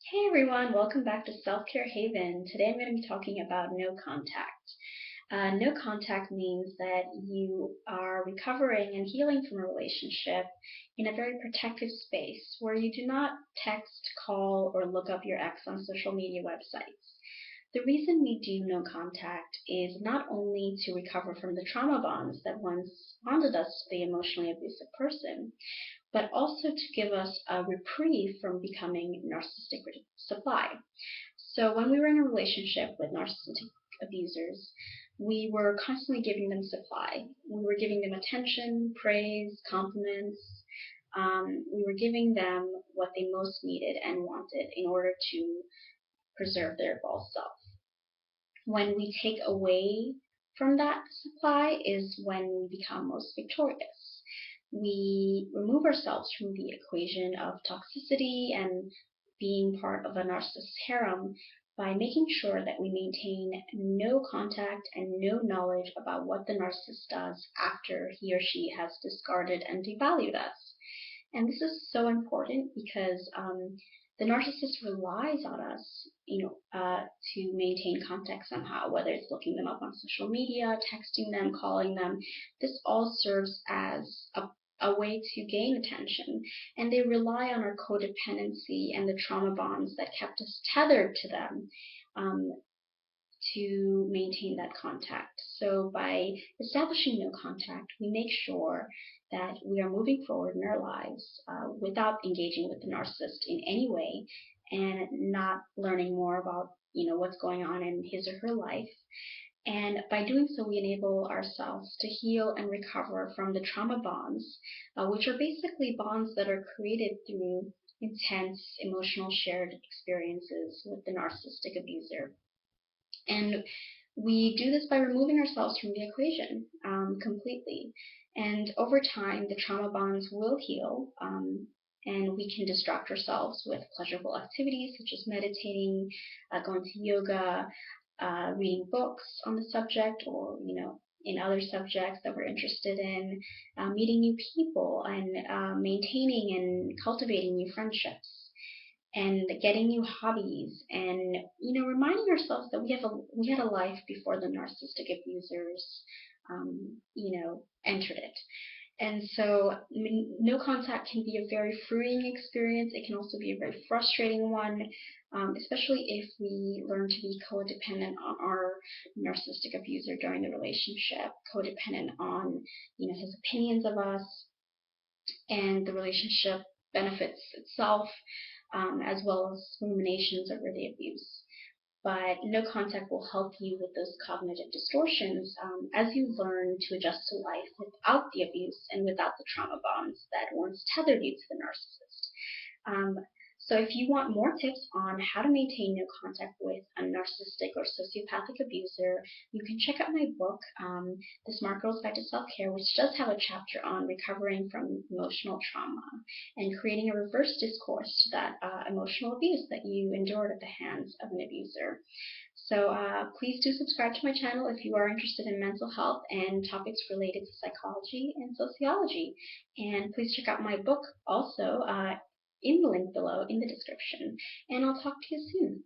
Hey everyone, welcome back to Self-Care Haven. Today I'm going to be talking about no contact. No contact means that you are recovering and healing from a relationship in a very protective space where you do not text, call, or look up your ex on social media websites. The reason we do no contact is not only to recover from the trauma bonds that once bonded us to the emotionally abusive person, but also to give us a reprieve from becoming narcissistic supply. So when we were in a relationship with narcissistic abusers, we were constantly giving them supply. We were giving them attention, praise, compliments. We were giving them what they most needed and wanted in order to preserve their false self. When we take away from that supply is when we become most victorious. We remove ourselves from the equation of toxicity and being part of a narcissist harem by making sure that we maintain no contact and no knowledge about what the narcissist does after he or she has discarded and devalued us. And this is so important because the narcissist relies on us, to maintain contact somehow, whether it's looking them up on social media, texting them, calling them. This all serves as a way to gain attention, and they rely on our codependency and the trauma bonds that kept us tethered to them um, to maintain that contact. So by establishing no contact, we make sure that we are moving forward in our lives without engaging with the narcissist in any way and not learning more about what's going on in his or her life. And by doing so, we enable ourselves to heal and recover from the trauma bonds, which are basically bonds that are created through intense emotional shared experiences with the narcissistic abuser. And we do this by removing ourselves from the equation completely. And over time, the trauma bonds will heal, and we can distract ourselves with pleasurable activities such as meditating, going to yoga, reading books on the subject, or in other subjects that we're interested in, meeting new people, and maintaining and cultivating new friendships and getting new hobbies, and reminding ourselves that we had a life before the narcissistic abusers entered it. And so no contact can be a very freeing experience. It can also be a very frustrating one, especially if we learn to be codependent on our narcissistic abuser during the relationship, codependent on his opinions of us, and the relationship benefits itself, as well as ruminations over the abuse. But no contact will help you with those cognitive distortions as you learn to adjust to life without the abuse and without the trauma bonds that once tethered you to the narcissist. So if you want more tips on how to maintain no contact with a narcissistic or sociopathic abuser, you can check out my book, The Smart Girl's Guide to Self-Care, which does have a chapter on recovering from emotional trauma and creating a reverse discourse to that emotional abuse that you endured at the hands of an abuser. So please do subscribe to my channel if you are interested in mental health and topics related to psychology and sociology. And please check out my book also in the link below in the description. And I'll talk to you soon.